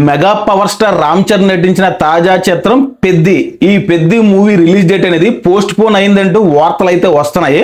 Mega power star Ram Charan నటించిన తాజా చిత్రం పెద్ది. ఈ పెద్ది మూవీ రిలీజ్ డేట్ అనేది పోస్ట్ పోన్ అయిందంటూ వార్తలు అయితే వస్తున్నాయి.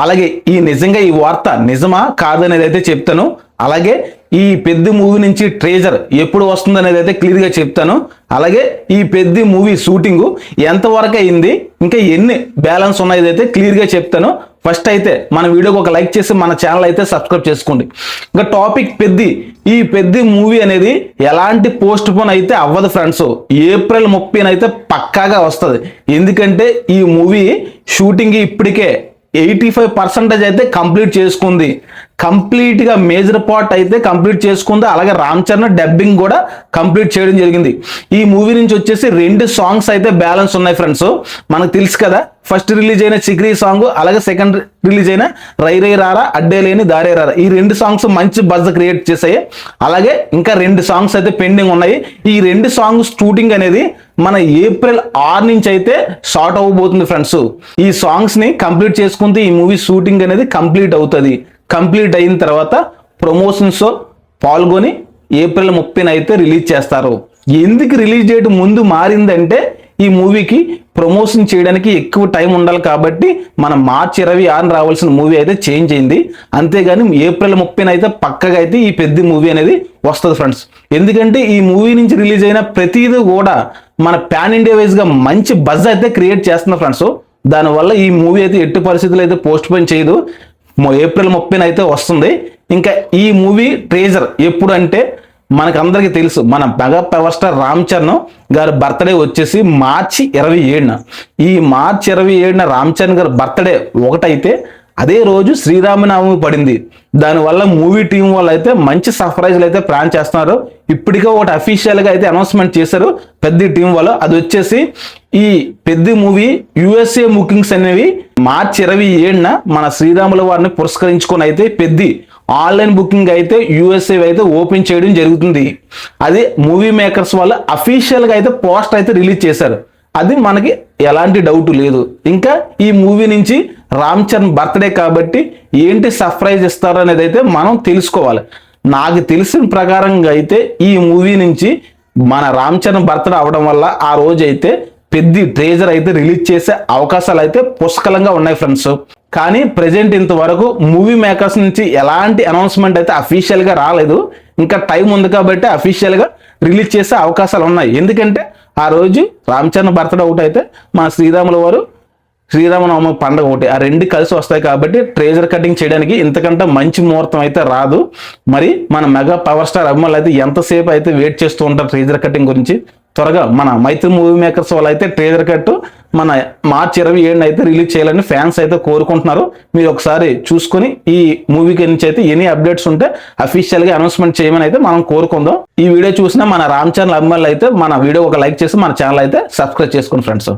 అలాగే నిజంగా ఈ వార్త నిజమా కాదనేది అయితే చెప్తాను. అలాగే ఈ పెద్ది మూవీ నుంచి ట్రేజర్ ఎప్పుడు వస్తుంది అనేది అయితే క్లియర్గా చెప్తాను. అలాగే ఈ పెద్ది మూవీ షూటింగ్ ఎంతవరకు అయింది, ఇంకా ఎన్ని బ్యాలెన్స్ ఉన్నాయి అయితే క్లియర్గా చెప్తాను. ఫస్ట్ అయితే మన వీడియోకి ఒక లైక్ చేసి మన ఛానల్ అయితే సబ్స్క్రైబ్ చేసుకోండి. ఇంకా టాపిక్ పెద్ది. ఈ పెద్ది మూవీ అనేది ఎలాంటి పోస్ట్ పోన్ అయితే అవ్వదు ఫ్రెండ్స్. ఏప్రిల్ 30 అయితే పక్కాగా వస్తుంది. ఎందుకంటే ఈ మూవీ షూటింగ్ ఇప్పటికే 85% అయితే కంప్లీట్ చేసుకుంది. కంప్లీట్గా మేజర్ పార్ట్ అయితే కంప్లీట్ చేసుకుంది. అలాగే రామ్ చరణ్ డబ్బింగ్ కూడా కంప్లీట్ చేయడం జరిగింది. ఈ మూవీ నుంచి వచ్చేసి 2 సాంగ్స్ అయితే బ్యాలెన్స్ ఉన్నాయి ఫ్రెండ్స్. మనకు తెలుసు కదా, ఫస్ట్ రిలీజ్ అయిన చిక్రీ సాంగ్, అలాగే సెకండ్ రిలీజ్ అయిన రై రై రారా అడ్డే లేని దారే రారా, ఈ 2 సాంగ్స్ మంచి బజ్ క్రియేట్ చేశాయి. అలాగే ఇంకా 2 సాంగ్స్ అయితే పెండింగ్ ఉన్నాయి. ఈ 2 సాంగ్స్ షూటింగ్ అనేది మన ఏప్రిల్ 6 నుంచి అయితే స్టార్ట్ అవ్వబోతుంది ఫ్రెండ్స్. ఈ సాంగ్స్ ని కంప్లీట్ చేసుకుంటే ఈ మూవీ షూటింగ్ అనేది కంప్లీట్ అవుతుంది. కంప్లీట్ అయిన తర్వాత ప్రమోషన్స్ పాల్గొని ఏప్రిల్ 30 అయితే రిలీజ్ చేస్తారు. ఎందుకు రిలీజ్ డేట్ ముందు మారిందంటే ఈ మూవీకి ప్రమోషన్ చేయడానికి ఎక్కువ టైం ఉండాలి కాబట్టి మన మార్చి 26 రావాల్సిన మూవీ అయితే చేంజ్ అయింది. అంతేగాని ఏప్రిల్ 30 అయితే పక్కగా అయితే ఈ పెద్ద మూవీ అనేది వస్తుంది ఫ్రెండ్స్. ఎందుకంటే ఈ మూవీ నుంచి రిలీజ్ అయిన ప్రతిదీ కూడా మన పాన్ ఇండియా వైజ్గా మంచి బజ్ అయితే క్రియేట్ చేస్తుంది ఫ్రెండ్స్. దానివల్ల ఈ మూవీ అయితే ఎట్టి పరిస్థితులు అయితే పోస్ట్ పోన్ చేయదు. ఏప్రిల్ 30 అయితే వస్తుంది. ఇంకా ఈ మూవీ ట్రేజర్ ఎప్పుడు అంటే మనకందరికీ తెలుసు, మన mega power star Ram Charan గారి బర్త్డే వచ్చేసి మార్చి 27న. ఈ మార్చి 27న రామ్ చరణ్ గారి బర్త్డే ఒకటైతే అదే రోజు శ్రీరామనవమి పడింది. దానివల్ల మూవీ టీం వాళ్ళు అయితే మంచి సర్ప్రైజ్లు అయితే ప్లాన్ చేస్తున్నారు. ఇప్పటికే ఒకటి అఫీషియల్గా అయితే అనౌన్స్మెంట్ చేశారు పెద్ద టీం వాళ్ళు. అది వచ్చేసి ఈ పెద్ద మూవీ USA బుకింగ్స్ అనేవి మార్చి 27న మన శ్రీరాముల వారిని పురస్కరించుకొని అయితే పెద్ద ఆన్లైన్ బుకింగ్ అయితే USA అయితే ఓపెన్ చేయడం జరుగుతుంది. అది మూవీ మేకర్స్ వాళ్ళు అఫీషియల్గా అయితే పోస్ట్ అయితే రిలీజ్ చేశారు. అది మనకి ఎలాంటి డౌట్ లేదు. ఇంకా ఈ మూవీ నుంచి రామ్ చరణ్ బర్త్డే కాబట్టి ఏంటి సర్ప్రైజ్ ఇస్తారు అనేది అయితే మనం తెలుసుకోవాలి. నాకు తెలిసిన ప్రకారంగా అయితే ఈ మూవీ నుంచి మన రామ్ చరణ్ బర్త్డే అవడం వల్ల ఆ రోజు అయితే పెద్ద ట్రేజర్ అయితే రిలీజ్ చేసే అవకాశాలు అయితే పుష్కలంగా ఉన్నాయి ఫ్రెండ్స్. కానీ ప్రెజెంట్ ఇంతవరకు మూవీ మేకర్స్ నుంచి ఎలాంటి అనౌన్స్మెంట్ అయితే అఫీషియల్గా రాలేదు. ఇంకా టైం ఉంది కాబట్టి అఫీషియల్గా రిలీజ్ చేసే అవకాశాలు ఉన్నాయి. ఎందుకంటే ఆ రోజు రామ్ చరణ్ బర్త్డే ఒకటి అయితే మన శ్రీరాముల వారు శ్రీరామనవమి పండుగ ఒకటి, ఆ 2 కలిసి వస్తాయి కాబట్టి ట్రేజర్ కటింగ్ చేయడానికి ఇంతకంటే మంచి ముహూర్తం అయితే రాదు. మరి మన మెగా పవర్ స్టార్ అభిమానులు అయితే ఎంతసేపు అయితే వెయిట్ చేస్తూ ఉంటారు ట్రేజర్ కటింగ్ గురించి. త్వరగా మన మైత్రి మూవీ మేకర్స్ వాళ్ళు అయితే ట్రేజర్ కట్ మన మార్చి 27న అయితే రిలీజ్ చేయాలని ఫ్యాన్స్ అయితే కోరుకుంటున్నారు. మీరు ఒకసారి చూసుకొని ఈ మూవీకి నుంచి అయితే ఎనీ అప్డేట్స్ ఉంటే అఫీషియల్గా అనౌన్స్మెంట్ చేయమని అయితే మనం కోరుకుందాం. ఈ వీడియో చూసిన మన రామ్ చరణ్ అభిమానులు అయితే మన వీడియో ఒక లైక్ చేసి మన ఛానల్ అయితే సబ్స్క్రైబ్ చేసుకోండి ఫ్రెండ్స్.